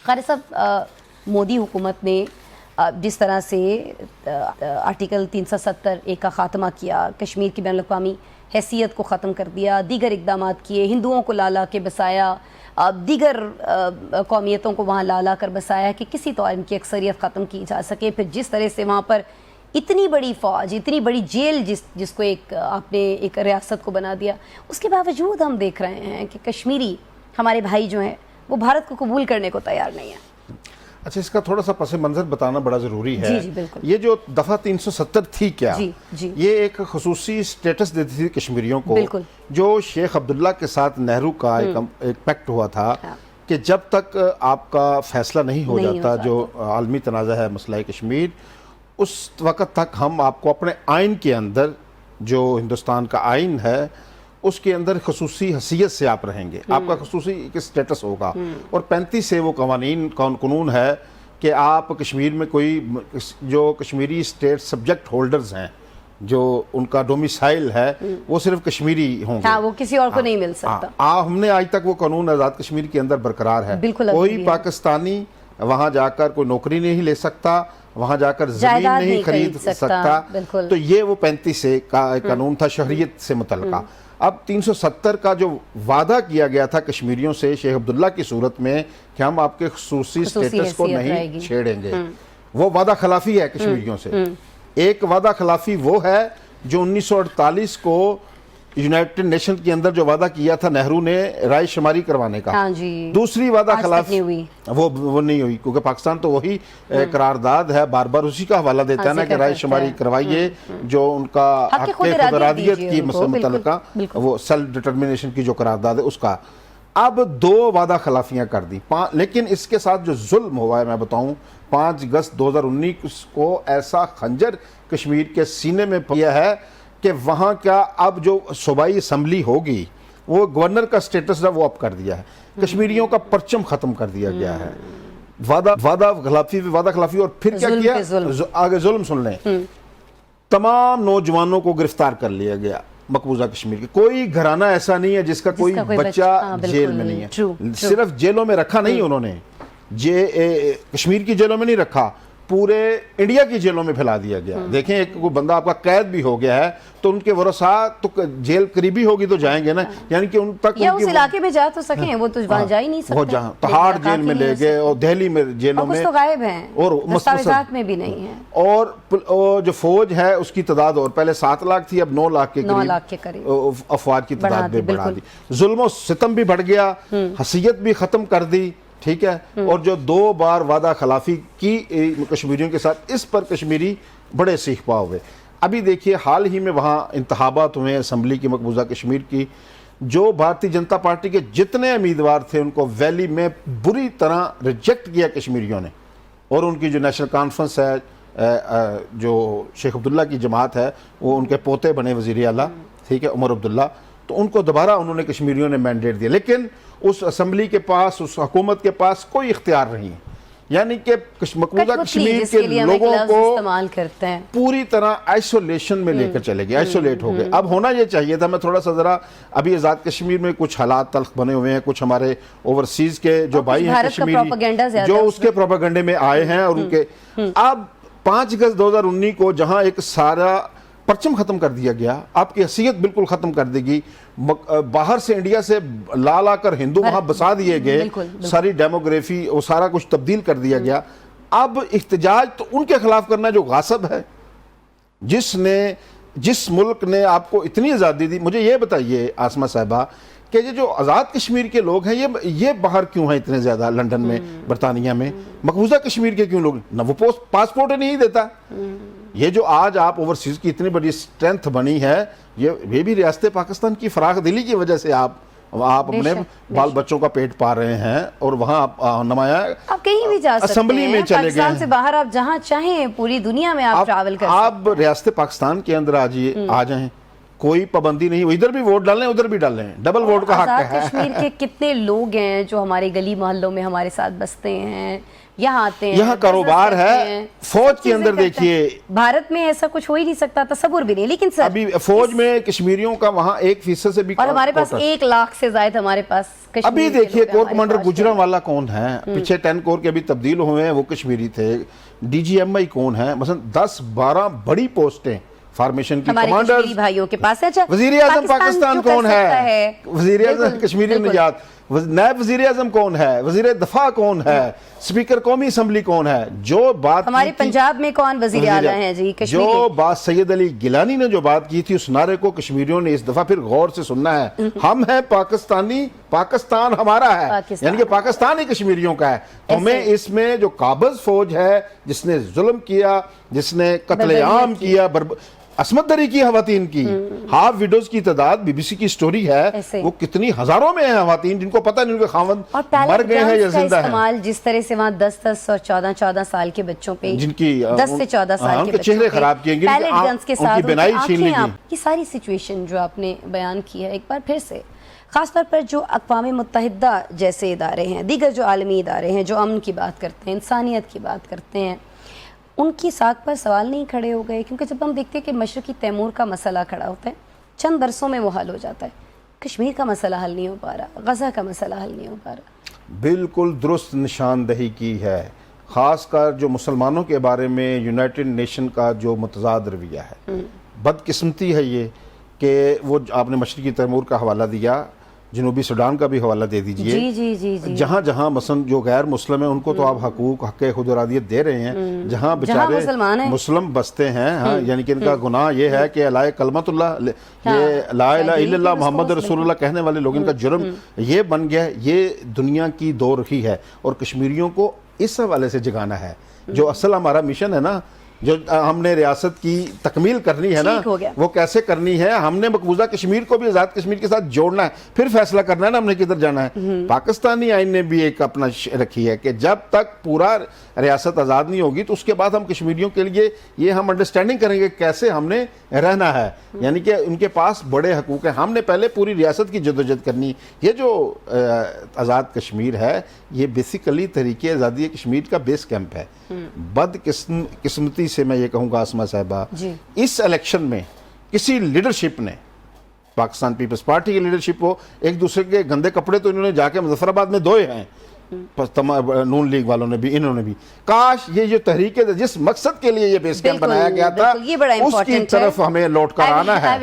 قاری صاحب مودی حکومت نے جس طرح سے آرٹیکل 370(1) کا خاتمہ کیا، کشمیر کی بین الاقوامی حیثیت کو ختم کر دیا، دیگر اقدامات کیے، ہندوؤں کو لا کے بسایا، دیگر قومیتوں کو وہاں لا کر بسایا کہ کسی طور ان کی اکثریت ختم کی جا سکے، پھر جس طرح سے وہاں پر اتنی بڑی فوج، اتنی بڑی جیل جس کو آپ نے ایک ریاست کو بنا دیا، اس کے باوجود ہم دیکھ رہے ہیں کہ کشمیری ہمارے بھائی جو ہیں وہ بھارت کو قبول کرنے کو تیار نہیں ہیں۔ اچھا، اس کا تھوڑا سا پس منظر بتانا بڑا ضروری ہے۔ جی بالکل۔ یہ جو دفعہ 370 تھی کیا، جی یہ ایک خصوصی سٹیٹس دیتی تھی کشمیریوں کو، بالکل، جو شیخ عبداللہ کے ساتھ نہرو کا ایک پیکٹ ہوا تھا کہ جب تک آپ کا فیصلہ نہیں ہو جاتا جو عالمی تنازع ہے مسئلہ کشمیر، اس وقت تک ہم آپ کو اپنے آئین کے اندر، جو ہندوستان کا آئین ہے اس کے اندر خصوصی حیثیت سے آپ رہیں گے، آپ کا خصوصی ایک سٹیٹس ہوگا۔ اور 35 سے وہ قانون ہے کہ آپ کشمیر میں کوئی جو کشمیری اسٹیٹ سبجیکٹ ہولڈرز ہیں، جو ان کا ڈومیسائل ہے وہ صرف کشمیری ہوں گے، ہاں وہ کسی اور کو نہیں مل سکتا۔ ہم نے آج تک وہ قانون آزاد کشمیر کے اندر برقرار ہے، کوئی پاکستانی وہاں جا کر کوئی نوکری نہیں لے سکتا، وہاں جا کر زمین نہیں خرید سکتا۔ تو یہ وہ 35 سے کا قانون تھا شہریت سے متعلقہ۔ اب 370 کا جو وعدہ کیا گیا تھا کشمیریوں سے شیخ عبداللہ کی صورت میں کہ ہم آپ کے خصوصی سٹیٹس کو نہیں چھیڑیں گے، وہ وعدہ خلافی ہے کشمیریوں سے۔ ایک وعدہ خلافی وہ ہے جو 1948 کو یونائٹڈ نیشن کے اندر جو وعدہ کیا تھا نہرو نے رائے شماری کروانے کا، دوسری وعدہ خلافی وہ نہیں ہوئی، کیونکہ پاکستان تو وہی قرارداد ہے، بار بار اسی کا حوالہ دیتا ہے نا کہ رائے شماری کروائیے، جو ان کا حق خود ارادیت کی متعلقہ وہ سیلف ڈٹرمنیشن کی جو قرارداد ہے اس کا۔ اب 2 وعدہ خلافیاں کر دی، لیکن اس کے ساتھ جو ظلم ہوا ہے میں بتاؤں، 5 اگست 2019 کو ایسا خنجر کشمیر کے سینے میں پیا ہے کہ وہاں کا اب جو صوبائی اسمبلی ہوگی وہ گورنر کا سٹیٹس وہ اب کر دیا ہے، کشمیریوں کا پرچم ختم کر دیا گیا ہے۔ وعدہ خلافی اور پھر کیا کیا، آگے ظلم سن لیں، تمام نوجوانوں کو گرفتار کر لیا گیا مقبوضہ کشمیر کے۔ کوئی گھرانہ ایسا نہیں ہے جس کا کوئی بچہ جیل میں نہیں ہے، صرف جیلوں میں رکھا نہیں انہوں نے، کشمیر کی جیلوں میں نہیں رکھا، پورے انڈیا کی جیلوں میں پھیلا دیا گیا۔ دیکھیں ایک کوئی بندہ آپ کا قید بھی ہو گیا ہے تو ان کے ورثاء تو جیل قریبی ہوگی تو جائیں گے نا، یعنی کہ ان تک یا اس علاقے میں جا تو سکیں، وہ تو وہاں جا ہی نہیں سکتے، تہاڑ جیل میں لے گئے اور دہلی میں جیلوں میں، کچھ تو غائب ہیں اور دستاویزات میں بھی نہیں ہیں، اور جو فوج ہے اس کی تعداد اور پہلے 7 لاکھ تھی، اب 9 لاکھ کے قریب افواج کی تعداد بھی بڑھا دی، ظلم و ستم بھی بڑھ گیا، حیثیت بھی ختم کر دی، ٹھیک ہے۔ اور جو 2 بار وعدہ خلافی کی کشمیریوں کے ساتھ، اس پر کشمیری بڑے سیخ پا ہوئے۔ ابھی دیکھیے حال ہی میں وہاں انتخابات ہوئے اسمبلی کی مقبوضہ کشمیر کی، جو بھارتی جنتا پارٹی کے جتنے امیدوار تھے ان کو ویلی میں بری طرح ریجیکٹ کیا کشمیریوں نے، اور ان کی جو نیشنل کانفرنس ہے، جو شیخ عبداللہ کی جماعت ہے، وہ ان کے پوتے بنے وزیر اعلیٰ، ٹھیک ہے، عمر عبداللہ، تو ان کو دوبارہ انہوں نے کشمیریوں نے مینڈیٹ دیا، لیکن اس اسمبلی کے پاس، اس حکومت کے پاس کوئی اختیار نہیں، یعنی کہ مقبوضہ کشمیر کے لوگوں کو پوری طرح آئسولیشن میں لے کر چلے گئے، آئسولیٹ ہو گئے۔ اب ہونا یہ چاہیے تھا، میں تھوڑا سا ذرا ابھی آزاد کشمیر میں کچھ حالات تلخ بنے ہوئے ہیں، کچھ ہمارے اوورسیز کے جو بھائی ہیں کشمیری جو اس کے پروپیگنڈے میں آئے ہیں، اور ان کے اب 5 اگست 2019 کو جہاں ایک سارا پرچم ختم کر دیا گیا، آپ کی حیثیت بالکل ختم کر دے گی، باہر سے انڈیا سے لا کر ہندو وہاں بسا دیے گئے، ساری ڈیموگرافی وہ سارا کچھ تبدیل کر دیا گیا۔ اب احتجاج تو ان کے خلاف کرنا جو غاصب ہے، جس ملک نے آپ کو اتنی آزادی دی۔ مجھے یہ بتائیے آسمہ صاحبہ کہ یہ جو آزاد کشمیر کے لوگ ہیں یہ باہر کیوں ہیں اتنے زیادہ، لندن میں، برطانیہ میں، مقبوضہ کشمیر کے کیوں لوگ نہ وہ پاسپورٹ ہی نہیں دیتا؟ یہ جو آج آپ اوورسیز کی اتنی بڑی سٹرینتھ بنی ہے، یہ بھی ریاست پاکستان کی فراخ دلی کی وجہ سے آپ اپنے بال بچوں کا پیٹ پا رہے ہیں، اور وہاں آپ نمایاں آپ کہیں بھی جا سکتے اسمبلی میں چلے گئے، پاکستان سے باہر آپ جہاں چاہیں پوری دنیا میں آپ ٹریول کر سکتے ہیں، آپ ریاست پاکستان کے اندر آ جائیں، کوئی پابندی نہیں، ادھر بھی ووٹ ڈالیں ادھر بھی ڈالیں، ڈبل ووٹ کا حق آزاد ہے۔ کشمیر کے کتنے لوگ ہیں جو ہمارے گلی محلوں میں ہمارے ساتھ بستے ہیں، یہاں آتے ہیں، یہاں کاروبار ہے، فوج کے اندر دیکھیے، بھارت میں ایسا کچھ ہو ہی نہیں سکتا، تصور بھی نہیں، لیکن سر ابھی فوج میں کشمیریوں کا وہاں 1% سے بھی، اور ہمارے پاس 1 لاکھ سے زائد ہمارے پاس ابھی دیکھیے کور کمانڈر گجرانوالہ کون ہے، پیچھے 10 کور کے ابھی تبدیل ہوئے ہیں، وہ کشمیری تھے، ڈی جی ایم آئی کون ہے، مثلا 10-12 بڑی پوسٹیں فارمیشن کی، ہمارے کمانڈر، کشمیری بھائیوں کے پاس ہے۔ وزیر اعظم پاکستان کون ہے، وزیر اعظم کشمیری نجات، نائب وزیر اعظم کون ہے، وزیر دفاع کون ہے، سپیکر قومی اسمبلی کون ہے، جو بات ہمارے پنجاب میں کون وزیر اعلیٰ ہیں جی کشمیری، جو بات سید علی گیلانی نے جو بات کی تھی، اس نعرے کو کشمیریوں نے اس دفعہ پھر غور سے سننا ہے۔ ہم ہیں پاکستانی، پاکستان ہمارا ہے، یعنی کہ پاکستان ہی کشمیریوں کا ہے، تو ہمیں اس میں جو قابض فوج ہے، جس نے ظلم کیا، جس نے قتل عام کیا، عصمت دری کی خواتین کی، ہاف ویڈوز کی تعداد بی بی سی کی سٹوری ہے، وہ کتنی ہزاروں میں ہیں خواتین جن کو پتہ نہیں ان کے خاوند مر گئے ہیں یا زندہ ہیں، استعمال جس طرح سے وہاں 10 اور 14 سال کے بچوں پہ، جن کی 10 سے 14 سال کے بچوں چہرے خراب کیے گئے، پیلٹ گنز کے ساتھ بنائی چھین لی گئی۔ یہ ساری سچویشن جو آپ نے بیان کی ہے، ایک بار پھر سے خاص طور پر جو اقوام متحدہ جیسے ادارے ہیں، دیگر جو عالمی ادارے ہیں جو امن کی بات کرتے ہیں، انسانیت کی بات کرتے ہیں، ان کی ساکھ پر سوال نہیں کھڑے ہو گئے، کیونکہ جب ہم دیکھتے ہیں کہ مشرقی تیمور کا مسئلہ کھڑا ہوتا ہے، چند برسوں میں وہ حل ہو جاتا ہے، کشمیر کا مسئلہ حل نہیں ہو پا رہا، غزہ کا مسئلہ حل نہیں ہو پا رہا۔ بالکل درست نشاندہی کی ہے، خاص کر جو مسلمانوں کے بارے میں یونائٹڈ نیشن کا جو متضاد رویہ ہے، بدقسمتی ہے یہ کہ وہ آپ نے مشرقی تیمور کا حوالہ دیا، جنوبی سوڈان کا بھی حوالہ دے دیجئے، جی جہاں جہاں مثلا جو غیر مسلم ہیں ان کو تو آپ حقوق، حق خود ارادیت دے رہے ہیں، جہاں بیچارے مسلم بستے ہیں، یعنی کہ ان کا گناہ یہ ہے کہ الائے کلمت اللہ، یہ لا الہ الا اللہ محمد رسول اللہ کہنے والے لوگ، ان کا جرم یہ بن گیا ہے۔ یہ دنیا کی دو رخی ہے، اور کشمیریوں کو اس حوالے سے جگانا ہے، جو اصل ہمارا مشن ہے نا، جو ہم نے ریاست کی تکمیل کرنی ہے نا، وہ کیسے کرنی ہے، ہم نے مقبوضہ کشمیر کو بھی آزاد کشمیر کے ساتھ جوڑنا ہے، پھر فیصلہ کرنا ہے نا ہم نے کدھر جانا ہے۔ پاکستانی آئین نے بھی ایک اپنا رکھی ہے کہ جب تک پورا ریاست آزاد نہیں ہوگی تو اس کے بعد ہم کشمیریوں کے لیے یہ ہم انڈرسٹینڈنگ کریں گے کیسے ہم نے رہنا ہے، یعنی کہ ان کے پاس بڑے حقوق ہیں، ہم نے پہلے پوری ریاست کی جدوجہد کرنی۔ یہ جو آزاد کشمیر ہے، یہ بیسیکلی تحریک آزادی کشمیر کا بیس کیمپ ہے۔ بد قسمتی سے میں یہ کہوں گا آسمہ صاحبہ، اس الیکشن میں کسی لیڈرشپ نے، پاکستان پیپلز پارٹی کی لیڈرشپ کو، ایک دوسرے کے گندے کپڑے تو انہوں نے جا کے مظفر آباد میں دھوئے ہیں، نون لیگ والوں نے بھی، انہوں نے بھی، کاش یہ جو تحریک جس مقصد کے لیے یہ بیس کیمپ بنایا گیا تھا اس کی طرف ہمیں لوٹ کر آنا ہے۔